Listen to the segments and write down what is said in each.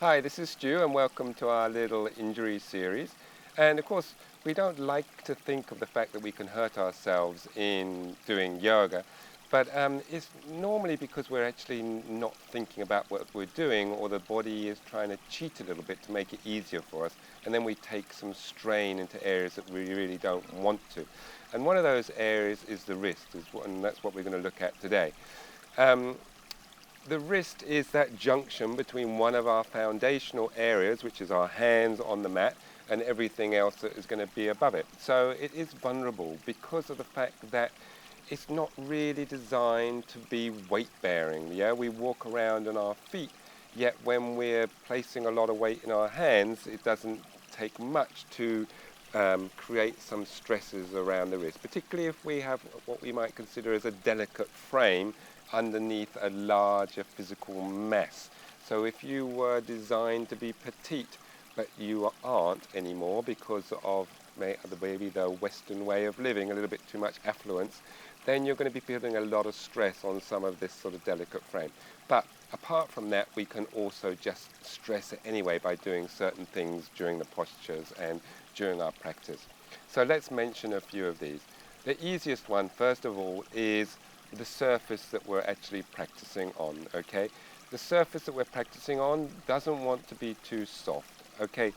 Hi, this is Stu and welcome to our little injury series. And of course, we don't like to think of the fact that we can hurt ourselves in doing yoga, but it's normally because we're actually not thinking about what we're doing, or the body is trying to cheat a little bit to make it easier for us, and then we take some strain into areas that we really don't want to. And one of those areas is the wrist, and that's what we're going to look at today. The wrist is that junction between one of our foundational areas, which is our hands on the mat, and everything else that is going to be above it. So it is vulnerable because of the fact that it's not really designed to be weight bearing. Yeah, we walk around on our feet, yet when we're placing a lot of weight in our hands, it doesn't take much to create some stresses around the wrist, particularly if we have what we might consider as a delicate frame underneath a larger physical mass. So if you were designed to be petite, but you aren't anymore because of maybe the Western way of living, a little bit too much affluence, then you're going to be feeling a lot of stress on some of this sort of delicate frame. But apart from that, we can also just stress it anyway by doing certain things during the postures and during our practice. So let's mention a few of these. The easiest one, first of all, is the surface that we're actually practicing on, okay? The surface that we're practicing on doesn't want to be too soft, okay?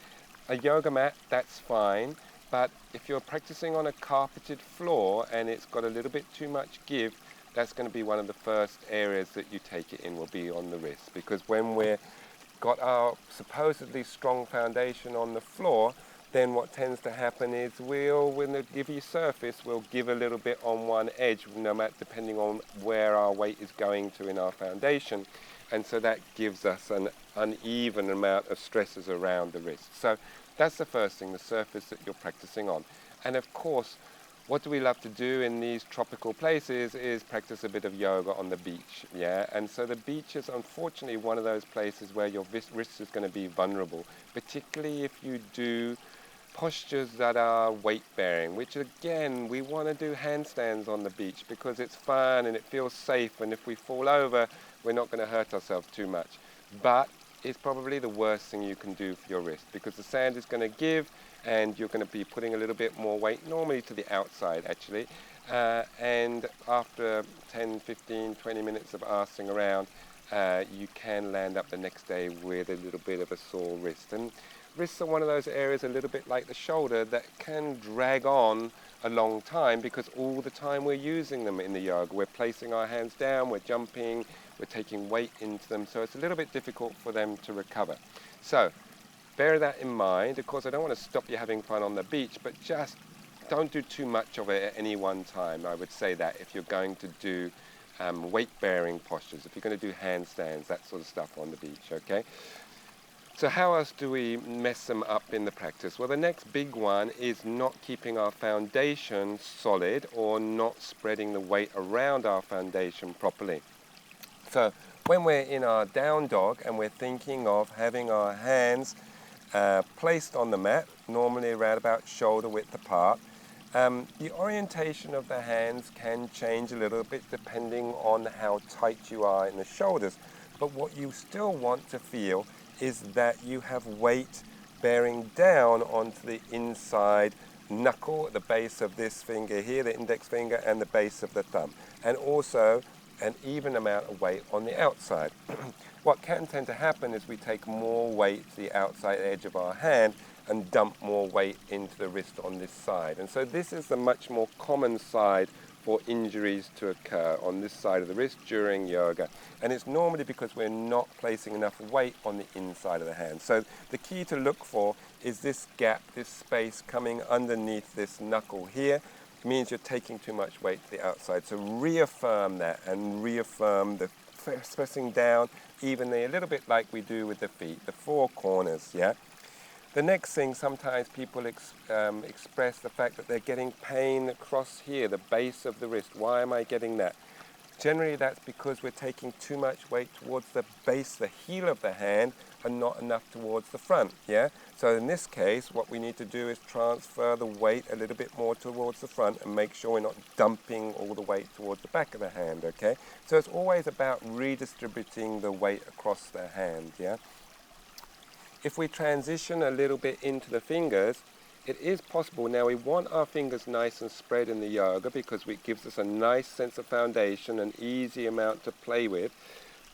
A yoga mat, that's fine, but if you're practicing on a carpeted floor and it's got a little bit too much give, that's going to be one of the first areas that you take it in, will be on the wrist, because when we've got our supposedly strong foundation on the floor, then what tends to happen is when the givey surface, we'll give a little bit on one edge, no matter depending on where our weight is going to in our foundation. And so that gives us an uneven amount of stresses around the wrist. So that's the first thing, the surface that you're practicing on. And of course, what do we love to do in these tropical places is practice a bit of yoga on the beach, yeah? And so the beach is unfortunately one of those places where your wrist is going to be vulnerable, particularly if you do postures that are weight bearing, which again, we want to do handstands on the beach because it's fun and it feels safe, and if we fall over, we're not going to hurt ourselves too much. But it's probably the worst thing you can do for your wrist, because the sand is going to give and you're going to be putting a little bit more weight, normally to the outside actually, and after 10, 15, 20 minutes of arsing around, you can land up the next day with a little bit of a sore wrist. And wrists are one of those areas, a little bit like the shoulder, that can drag on a long time because all the time we're using them in the yoga. We're placing our hands down, we're jumping, we're taking weight into them, so it's a little bit difficult for them to recover. So bear that in mind. Of course, I don't want to stop you having fun on the beach, but just don't do too much of it at any one time. I would say that if you're going to do weight-bearing postures, if you're going to do handstands, that sort of stuff on the beach, okay? So how else do we mess them up in the practice? Well, the next big one is not keeping our foundation solid or not spreading the weight around our foundation properly. So when we're in our down dog and we're thinking of having our hands placed on the mat, normally around about shoulder width apart, the orientation of the hands can change a little bit depending on how tight you are in the shoulders. But what you still want to feel is that you have weight bearing down onto the inside knuckle at the base of this finger here, the index finger, and the base of the thumb. And also an even amount of weight on the outside. What can tend to happen is we take more weight to the outside edge of our hand and dump more weight into the wrist on this side. And so this is the much more common side for injuries to occur, on this side of the wrist during yoga. And it's normally because we're not placing enough weight on the inside of the hand. So the key to look for is this gap, this space coming underneath this knuckle here. It means you're taking too much weight to the outside. So reaffirm that and reaffirm the pressing down evenly, a little bit like we do with the feet, the four corners, yeah? The next thing, sometimes people express the fact that they're getting pain across here, the base of the wrist. Why am I getting that? Generally, that's because we're taking too much weight towards the base, the heel of the hand, and not enough towards the front, yeah? So in this case, what we need to do is transfer the weight a little bit more towards the front and make sure we're not dumping all the weight towards the back of the hand, okay? So it's always about redistributing the weight across the hand, yeah? if we transition a little bit into the fingers, it is possible. Now we want our fingers nice and spread in the yoga because it gives us a nice sense of foundation, an easy amount to play with,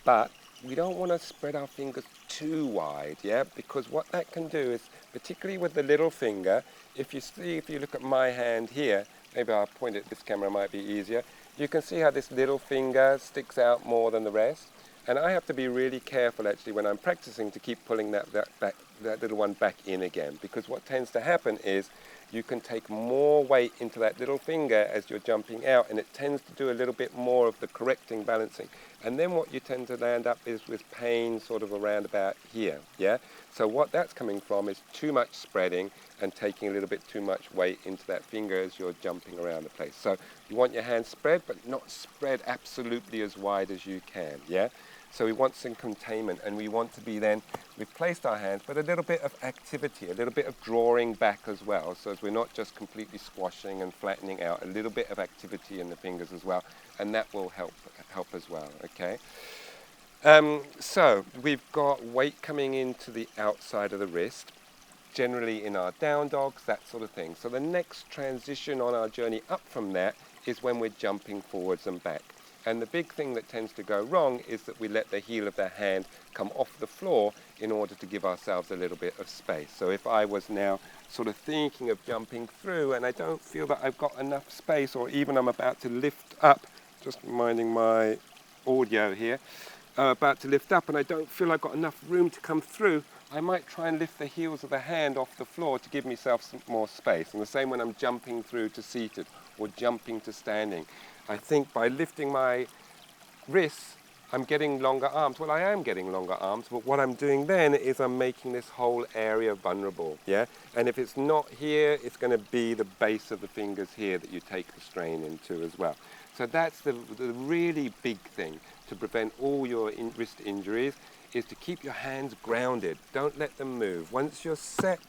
but we don't want to spread our fingers too wide, yeah, because what that can do is, particularly with the little finger, if you look at my hand here, maybe I'll point it, this camera might be easier, you can see how this little finger sticks out more than the rest. And I have to be really careful actually when I'm practicing to keep pulling that little one back in again, because what tends to happen is you can take more weight into that little finger as you're jumping out, and it tends to do a little bit more of the correcting balancing. And then what you tend to land up is with pain sort of around about here, yeah? So what that's coming from is too much spreading and taking a little bit too much weight into that finger as you're jumping around the place. So you want your hand spread, but not spread absolutely as wide as you can, yeah? So we want some containment, and we want to be then, we've placed our hands, but a little bit of activity, a little bit of drawing back as well, so as we're not just completely squashing and flattening out, a little bit of activity in the fingers as well, and that will help as well, okay? So we've got weight coming into the outside of the wrist, generally in our down dogs, that sort of thing. So the next transition on our journey up from that is when we're jumping forwards and back. And the big thing that tends to go wrong is that we let the heel of the hand come off the floor in order to give ourselves a little bit of space. So if I was now sort of thinking of jumping through and I don't feel that I've got enough space, or even I'm about to lift up, just minding my audio here, about to lift up and I don't feel I've got enough room to come through, I might try and lift the heels of the hand off the floor to give myself some more space. And the same when I'm jumping through to seated or jumping to standing. I think by lifting my wrists, I'm getting longer arms. Well, I am getting longer arms, but what I'm doing then is I'm making this whole area vulnerable, yeah? And if it's not here, it's going to be the base of the fingers here that you take the strain into as well. So that's the really big thing to prevent all your wrist injuries, is to keep your hands grounded. Don't let them move. Once you're set,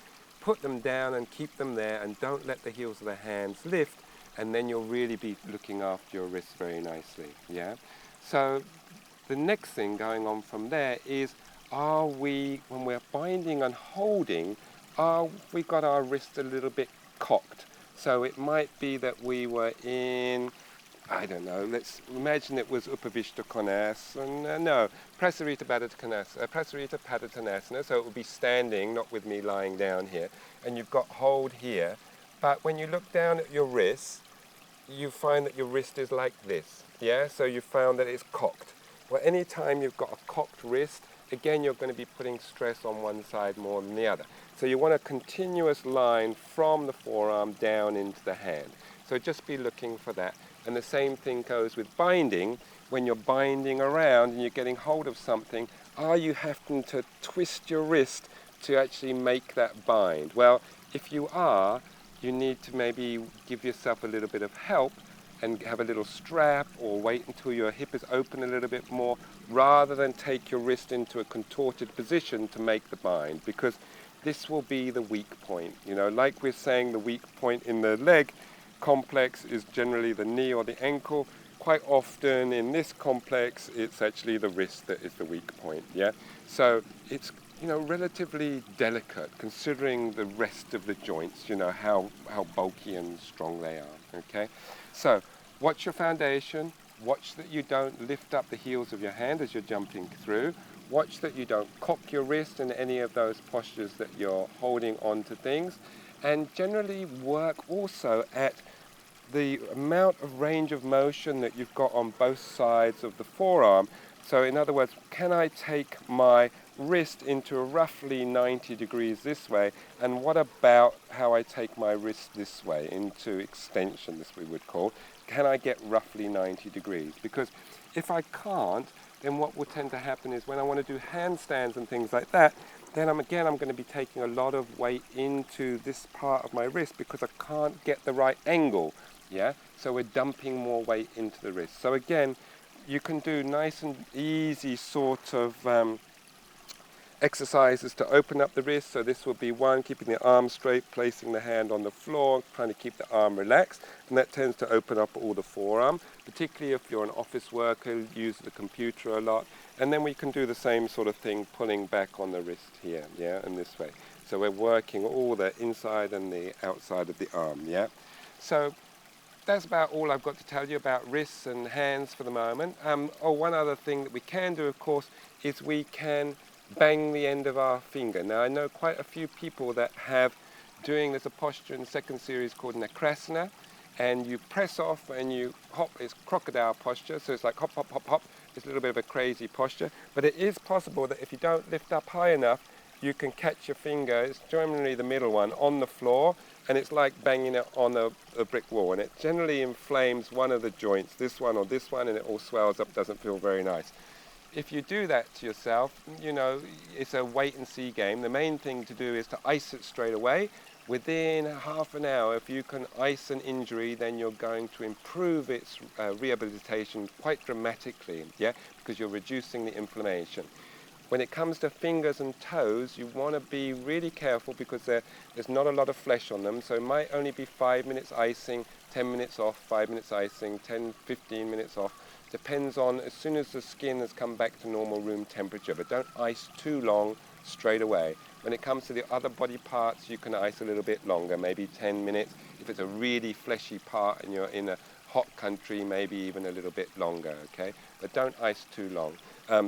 put them down and keep them there, and don't let the heels of the hands lift, and then you'll really be looking after your wrists very nicely, yeah? So the next thing going on from there is, are we, when we're binding and holding, we got our wrist a little bit cocked? So it might be that we were in, I don't know, let's imagine it was Upavishta Konasana, no, Prasarita Padottanasana, so it would be standing, not with me lying down here, and you've got hold here, but when you look down at your wrist, you find that your wrist is like this, yeah? So you found that it's cocked. Well, anytime you've got a cocked wrist, again, you're going to be putting stress on one side more than the other. So you want a continuous line from the forearm down into the hand. So just be looking for that. And the same thing goes with binding. When you're binding around and you're getting hold of something, are you having to twist your wrist to actually make that bind? Well, if you are, you need to maybe give yourself a little bit of help and have a little strap, or wait until your hip is open a little bit more, rather than take your wrist into a contorted position to make the bind, because this will be the weak point. You know, like we're saying, the weak point in the leg complex is generally the knee or the ankle. Quite often in this complex, it's actually the wrist that is the weak point, yeah? So it's, you know, relatively delicate considering the rest of the joints, you know, how bulky and strong they are, okay? So watch your foundation, watch that you don't lift up the heels of your hand as you're jumping through, watch that you don't cock your wrist in any of those postures that you're holding on to things, and generally work also at the amount of range of motion that you've got on both sides of the forearm. So in other words, can I take my wrist into roughly 90 degrees this way, and what about how I take my wrist this way into extension, this we would call? Can I get roughly 90 degrees? Because if I can't, then what will tend to happen is when I want to do handstands and things like that, then I'm going to be taking a lot of weight into this part of my wrist because I can't get the right angle, yeah? So we're dumping more weight into the wrist. So again, you can do nice and easy sort of exercises to open up the wrist. So this will be one, keeping the arm straight, placing the hand on the floor, trying to keep the arm relaxed, and that tends to open up all the forearm, particularly if you're an office worker who uses the computer a lot. And then we can do the same sort of thing, pulling back on the wrist here, yeah, in this way. So we're working all the inside and the outside of the arm, yeah. So that's about all I've got to tell you about wrists and hands for the moment. One other thing that we can do, of course, is we can bang the end of our finger. Now, I know quite a few people that have there's a posture in the second series called Nakrasana, and you press off and you hop. It's crocodile posture, so it's like hop, hop, hop, hop. It's a little bit of a crazy posture, but it is possible that if you don't lift up high enough, you can catch your finger, it's generally the middle one, on the floor, and it's like banging it on a brick wall, and it generally inflames one of the joints, this one or this one, and it all swells up, doesn't feel very nice. If you do that to yourself, you know, it's a wait and see game. The main thing to do is to ice it straight away. Within half an hour, if you can ice an injury, then you're going to improve its rehabilitation quite dramatically, yeah, because you're reducing the inflammation. When it comes to fingers and toes, you want to be really careful because there's not a lot of flesh on them, so it might only be 5 minutes icing, 10 minutes off, 5 minutes icing, 10, 15 minutes off. Depends on as soon as the skin has come back to normal room temperature, but don't ice too long straight away. When it comes to the other body parts, you can ice a little bit longer, maybe 10 minutes. If it's a really fleshy part and you're in a hot country, maybe even a little bit longer, okay? But don't ice too long,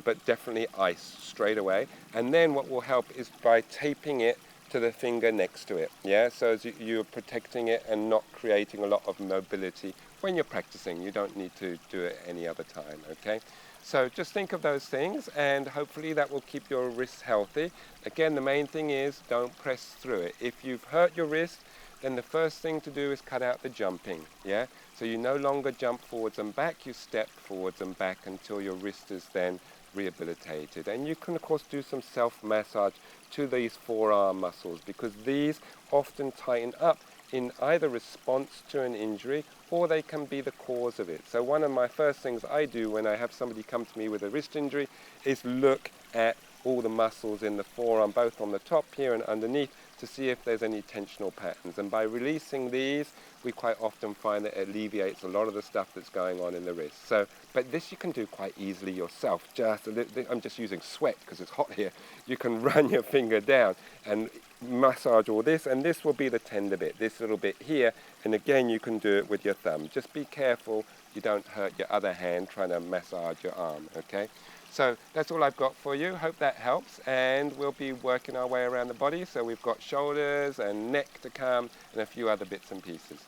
but definitely ice straight away. And then what will help is by taping it to the finger next to it, yeah? So as you're protecting it and not creating a lot of mobility when you're practicing. You don't need to do it any other time, okay? So just think of those things, and hopefully that will keep your wrists healthy. Again, the main thing is don't press through it. If you've hurt your wrist, then the first thing to do is cut out the jumping, yeah? So you no longer jump forwards and back, you step forwards and back until your wrist is then rehabilitated. And you can, of course, do some self-massage to these forearm muscles because these often tighten up in either response to an injury or they can be the cause of it. So one of my first things I do when I have somebody come to me with a wrist injury is look at all the muscles in the forearm, both on the top here and underneath, to see if there's any tensional patterns. And by releasing these, we quite often find that it alleviates a lot of the stuff that's going on in the wrist. So, but this you can do quite easily yourself. I'm just using sweat because it's hot here. You can run your finger down and massage all this, and this will be the tender bit, this little bit here. And again, you can do it with your thumb. Just be careful you don't hurt your other hand trying to massage your arm, okay? So that's all I've got for you. Hope that helps, and we'll be working our way around the body. So we've got shoulders and neck to come and a few other bits and pieces.